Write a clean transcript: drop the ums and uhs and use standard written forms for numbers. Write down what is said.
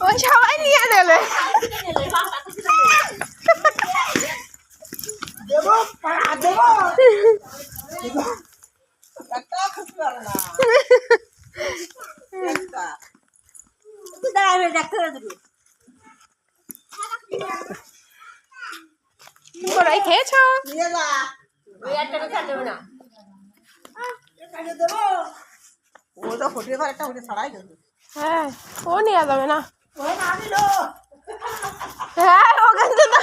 ওই সবাই নিয়ে নেবে বড়াই খেয়েছ হ্যাঁ ও নিয়ে যাবে না হ্যাঁ ওখান থেকে